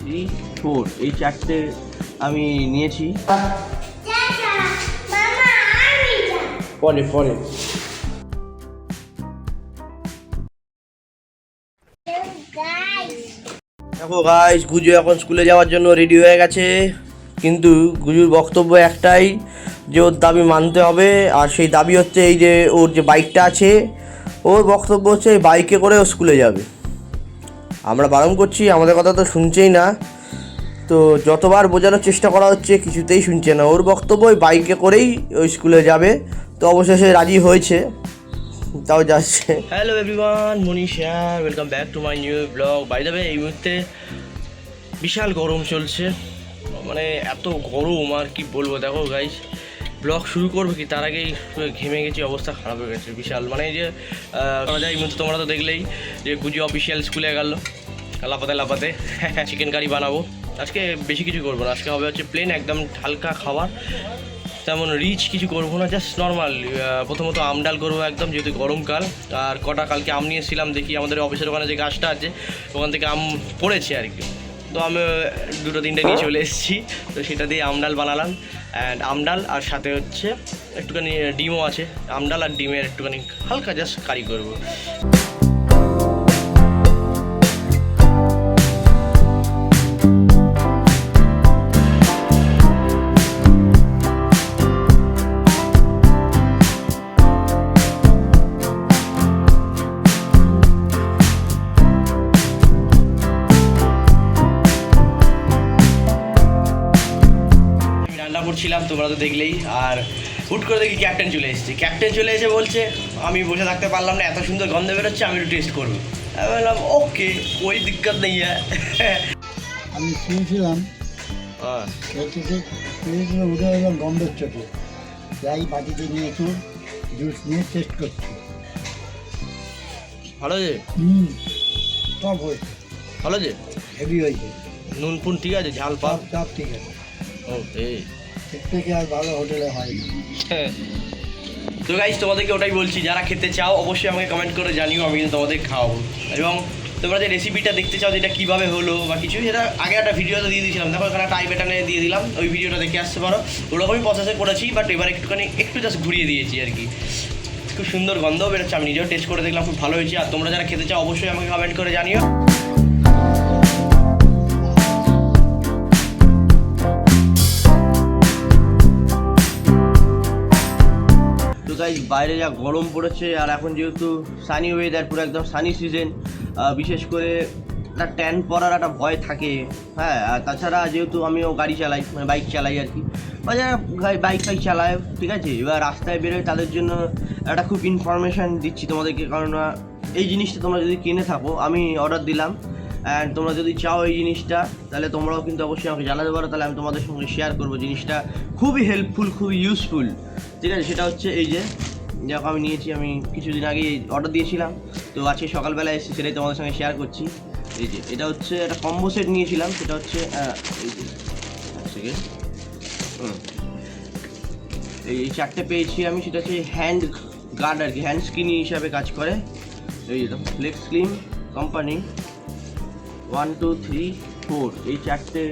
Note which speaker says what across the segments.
Speaker 1: 3, 4 এই চারটে আমি নিয়েছি। পরে পরে দেখো গাইস, গুজু এখন স্কুলে যাওয়ার জন্য রেডি হয়ে গেছে, কিন্তু গুজুর বক্তব্য একটাই যে ওর দাবি মানতে হবে। আর সেই দাবি হচ্ছে এই যে ওর যে বাইকটা আছে, ওর বক্তব্য হচ্ছে এই বাইকে করে ও স্কুলে যাবে। আমরা বারণ করছি, আমাদের কথা তো শুনছেই না। তো যতবার বোঝানোর চেষ্টা করা হচ্ছে কিছুতেই শুনছে না। ওর বক্তব্য ওই বাইকে করেই ওই স্কুলে যাবে। তো অবশেষে রাজি হয়েছে, তাও যাচ্ছে। Hello everyone, Manish here, welcome back to my new blog. By the way, এই মুহূর্তে বিশাল গরম চলছে, মানে এত গরম আর কি বলবো। দেখো গাইস, ব্লগ শুরু করবো কি তার আগেই ঘেমে গেছি, অবস্থা খারাপ হয়ে গেছে বিশাল। মানে এই যে এই মুহূর্তে তোমরা তো দেখলেই যে গুজি অফিসিয়াল স্কুলে গেল লাপাতে লাপাতে। চিকেন কারি বানাবো আজকে, বেশি কিছু করবো না। আজকে হবে হচ্ছে প্লেন একদম হালকা খাবার, তেমন রিচ কিছু করবো না, জাস্ট নর্মাল। প্রথমত আম ডাল করবো একদম, যেহেতু গরমকাল। আর কটা কালকে আম নিয়েছিলাম, দেখি আমাদের অফিসের ওখানে যে গাছটা আছে ওখান থেকে আম পড়েছে আর কি। তো আমি 2-3টে নিয়ে চলে এসেছি, তো সেটা দিয়ে আম ডাল বানালাম। অ্যান্ড আম ডাল আর সাথে হচ্ছে একটুখানি ডিমও আছে। আম ডাল আর ডিমের একটুখানি হালকা জাস্ট কারি করবো। করছিলাম তোমরা তো দেখলেই, আর হুট করে দেখি ক্যাপ্টেন চলে এসেছে। ক্যাপ্টেন চলে এসে বলছে আমি বসে থাকতে পারলাম না, এত সুন্দর গন্ধ বেরোচ্ছে, আমি একটু টেস্ট করবো। আমি বললাম ওকে, কোই দিক্কত নেই।
Speaker 2: আমি শুনেছিলাম উঠে এলাম গন্ধের চোখে, যাই বাটিতে নিয়ে একটু জুস নিয়ে টেস্ট করছি।
Speaker 1: ভালো যে
Speaker 2: সব হয়েছে,
Speaker 1: ভালো যে
Speaker 2: হেভি হয়েছে,
Speaker 1: নুন ফুন ঠিক আছে, ঝাল পাল
Speaker 2: সব ঠিক আছে।
Speaker 1: ওকে,
Speaker 2: এর থেকে আর ভালো হোটেলে হয়।
Speaker 1: তো গাইস, তোমাদেরকে ওটাই বলছি, যারা খেতে চাও অবশ্যই আমাকে কমেন্ট করে জানিও, আমি কিন্তু তোমাদের খাওয়াবো। এবং তোমরা যে রেসিপিটা দেখতে চাও যেটা কীভাবে হলো বা কিছু, সেটা আগে একটা ভিডিওতে দিয়ে দিয়েছিলাম, দেখো এখানে একটা আই বাটনে দিয়ে দিলাম, ওই ভিডিওটা দেখে আসতে পারো। ওরকমই প্রসেসে করেছি, বাট এবার একটু জাস্ট ঘুরিয়ে দিয়েছি আর কি। খুব সুন্দর গন্ধ বেরোচ্ছে, আমি নিজেও টেস্ট করে দেখলাম, খুব ভালো হয়েছে। আর তোমরা যারা খেতে চাও অবশ্যই আমাকে কমেন্ট করে জানিও। তো গাইস, বাইরে যা গরম পড়েছে, আর এখন যেহেতু সানি ওয়েদার, পুরো একদম সানি সিজন, বিশেষ করে একটা ট্যান পরার একটা ভয় থাকে। হ্যাঁ, আর তাছাড়া যেহেতু আমিও গাড়ি চালাই, মানে বাইক চালাই আর কি, বা যারা বাইক চালায়, ঠিক আছে, এবার রাস্তায় বেরোয় তাদের জন্য একটা খুব ইনফরমেশান দিচ্ছি তোমাদেরকে। কারণ এই জিনিসটা তোমরা যদি কিনে থাকো, আমি অর্ডার দিলাম, অ্যান্ড তোমরা যদি চাও এই জিনিসটা, তাহলে তোমরাও কিন্তু অবশ্যই আমাকে জানাতে পারো, তাহলে আমি তোমাদের সঙ্গে শেয়ার করবো। জিনিসটা খুবই হেল্পফুল, খুবই ইউজফুল, ঠিক আছে। সেটা হচ্ছে এই যে দেখো, আমি নিয়েছি, আমি কিছুদিন আগে অর্ডার দিয়েছিলাম, তো আজকে সকালবেলা এসেছি, সেটাই তোমাদের সঙ্গে শেয়ার করছি। এই যে এটা হচ্ছে একটা কম্বো সেট নিয়েছিলাম, সেটা হচ্ছে এই চারটে পেয়েছি আমি। সেটা হচ্ছে হ্যান্ড গার্ড আর কি, হ্যান্ড স্ক্রিন হিসাবে কাজ করে। এই যে ফ্লেক্স ক্লিন কোম্পানি 1, 2, 3, 4 এই চারটে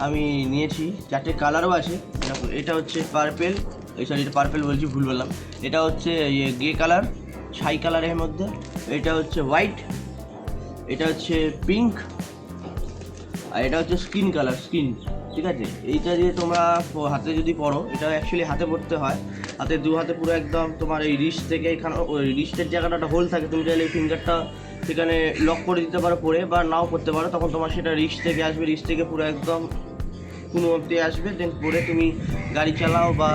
Speaker 1: আমি নিয়েছি। চারটে কালারও আছে। দেখো, এটা হচ্ছে পার্পেল, এই সরি, এটা পার্পেল বলছি, ভুল বললাম। এটা হচ্ছে গ্রে কালার, ছাই কালারের মধ্যে। এটা হচ্ছে হোয়াইট, এটা হচ্ছে পিঙ্ক, আর এটা হচ্ছে স্কিন কালার, স্কিন, ঠিক আছে। এইটা দিয়ে তোমরা হাতে যদি পরো, এটা অ্যাকচুয়ালি হাতে পরতে হয়, হাতে দু হাতে পুরো একদম তোমার এই রিস্ট থেকে এখানে, ওই রিস্টের জায়গাটা একটা হোল থাকে, তুমি চাইলে এই ফিঙ্গারটা সেখানে লক করে দিতে পারো পরে, বা নাও করতে পারো, তখন তোমার সেটা রিস্ট থেকে আসবে, রিস্ট থেকে পুরো একদম কোনো অবধি আসবে। দেন পরে তুমি গাড়ি চালাও বা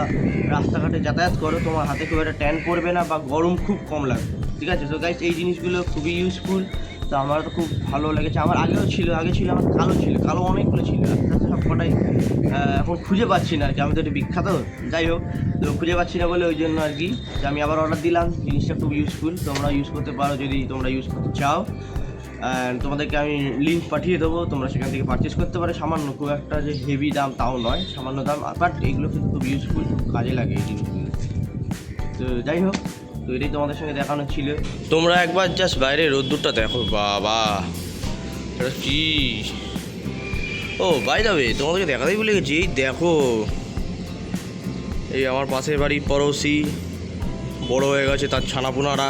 Speaker 1: রাস্তাঘাটে যাতায়াত করো, তোমার হাতে খুব একটা ট্যান পড়বে না বা গরম খুব কম লাগবে, ঠিক আছে। তো গাইস, এই জিনিসগুলো খুবই ইউজফুল। তো আমার তো খুব ভালো লেগেছে। আমার আগেও ছিল, আগে ছিল আমার কালো ছিল, কালো অনেকগুলো ছিল, আস্তে আস্তে সব কটাই এখন খুঁজে পাচ্ছি না আর কি। আমি তো এটা বিখ্যাত, যাই হোক, তো খুঁজে পাচ্ছি না বলে ওই জন্য আর কি যে আমি আবার অর্ডার দিলাম। জিনিসটা খুব ইউজফুল, তোমরা ইউজ করতে পারো যদি তোমরা ইউজ করতে চাও। তোমাদেরকে আমি লিঙ্ক পাঠিয়ে দেবো, তোমরা সেখান থেকে পারচেস করতে পারো। সামান্য, খুব একটা যে হেভি দাম তাও নয়, সামান্য দাম, বাট এগুলো কিন্তু খুব ইউজফুল, খুব কাজে লাগে এই জিনিসগুলো। তো যাই হোক, তো এটাই তোমাদের সঙ্গে দেখানো ছিল। তোমরা একবার জাস্ট বাইরে রোদ্দুরটা দেখো, বাবা এটা কি ও বাই দ্য ওয়ে, তোমাদেরকে দেখাতেই ভুলে গেছি, এই দেখো এই আমার পাশের বাড়ির পড়োশি বড় হয়ে গেছে, তার ছানাপোনারা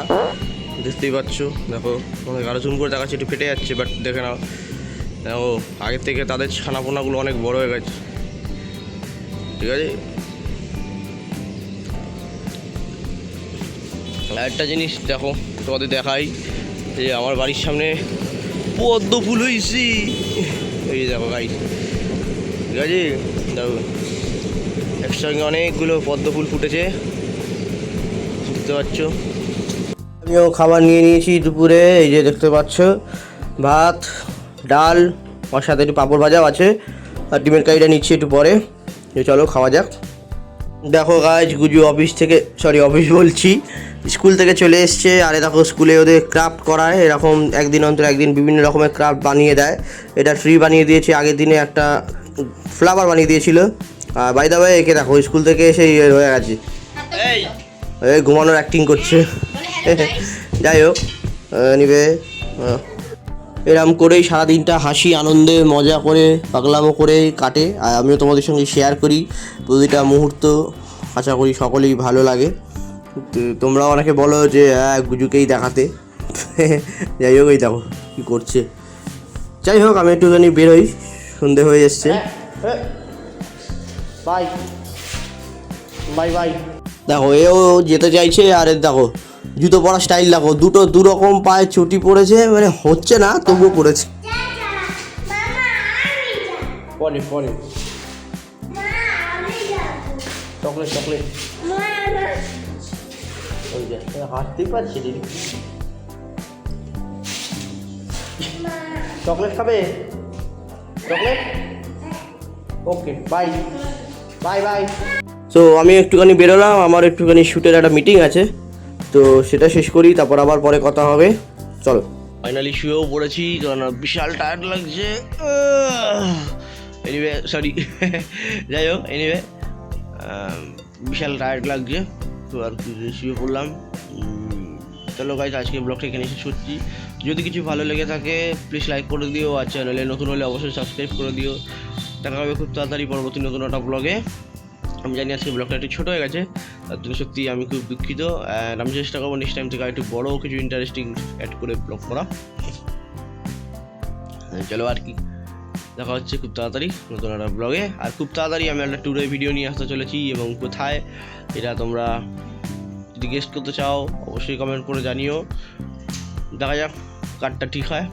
Speaker 1: দেখতেই পাচ্ছ। দেখো তোমাদের আরো জুম করে দেখাচ্ছে, একটু ফেটে যাচ্ছে, বাট দেখে নাও। দেখো আগের থেকে তাদের ছানাপোনাগুলো অনেক বড় হয়ে গেছে, ঠিক আছে। একটা জিনিস দেখো তোমাদের দেখাই, যে আমার বাড়ির সামনে পদ্ম ফুল হয়েছি, এই দেখো গাইস, ঠিক আছে। দেখো একসঙ্গে অনেকগুলো পদ্ম ফুল ফুটেছে, বুঝতে পারছো। আমিও খাবার নিয়ে নিয়েছি দুপুরে, এই যে দেখতে পাচ্ছ, ভাত ডাল, ওর সাথে একটু পাঁপড় ভাজাও আছে, আর ডিমের কারিটা নিচ্ছি একটু পরে। চলো খাওয়া যাক। দেখো গাইজ, গুজু অফিস বলছি, স্কুল থেকে চলে এসছে। আর দেখো স্কুলে ওদের ক্রাফট করায়, এরকম একদিন অন্তর একদিন বিভিন্ন রকমের ক্রাফট বানিয়ে দেয়। এটা ট্রি বানিয়ে দিয়েছে, আগের দিনে একটা ফ্লাওয়ার বানিয়ে দিয়েছিল। আর বাই দা ওয়ে একে দেখো স্কুল থেকে এসে হয়ে গেছে, এই ঘুমানোর অ্যাক্টিং করছে। যাই হোক, নিবে এরম করেই সারাদিনটা হাসি আনন্দে মজা করে পাগলামো করে কাটে। আর আমিও তোমাদের সঙ্গে শেয়ার করি প্রতিটা মুহূর্ত, আশা করি সকলেই ভালো লাগে। তোমরা অনেকে বলো যে গুজুকেই দেখাতে, যাই হোক এই দেখো কী করছে। যাই হোক আমি একটুখানি বেরোই, সন্ধে হয়ে এসছে। Bye bye bye. দেখো এও যেতে চাইছে, আর দেখো জুতো পরা স্টাইল দেখো, দু রকম পায়ে চটি পড়েছে, মানে হচ্ছে না তবুও পড়েছে। পরে পরে চকলেট চকলেট ওই যে হাঁটতেই পারছি দিদি। চকলেট খাবে? Chocolate, okay bye bye bye. So আমি একটুখানি বেরোলাম, আমার একটুখানি শ্যুটের একটা মিটিং আছে, তো সেটা শেষ করি, তারপর আবার পরে কথা হবে। চলো। ফাইনালি শুয়েও পড়েছি, কারণ বিশাল টায়ার্ড লাগছে। এনিওয়ে সরি, যাই হোক এনিওয়ে বিশাল টায়ার্ড লাগছে, তো আর কি শুয়ে পড়লাম। চলো গাইজ, আজকে ব্লগটা এখানে শেষ করছি। যদি কিছু ভালো লেগে থাকে প্লিজ লাইক করে দিও, আর চ্যানেলে নতুন হলে অবশ্যই সাবস্ক্রাইব করে দিও। দেখা হবে খুব তাড়াতাড়ি পরবর্তী নতুন একটা ব্লগে। আমি জানি আজকে ব্লগটা একটু ছোটো হয়ে গেছে, তার জন্য সত্যি আমি খুব দুঃখিত। অ্যান্ড আমি চেষ্টা করবো নেক্সট টাইম থেকে একটু বড়ো কিছু ইন্টারেস্টিং অ্যাড করে ব্লগ করা। চলো আর কি, দেখা হচ্ছে খুব তাড়াতাড়ি নতুন একটা ব্লগে। আর খুব তাড়াতাড়ি আমি একটা ট্যুরের ভিডিও নিয়ে আসতে চলেছি, এবং কোথায় এটা তোমরা যদি গেস করতে চাও অবশ্যই কমেন্ট করে জানিও। দেখা যাক কারটা ঠিক হয়।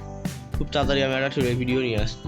Speaker 1: খুব তাড়াতাড়ি আমি একটা ট্যুরের ভিডিও নিয়ে আসছি।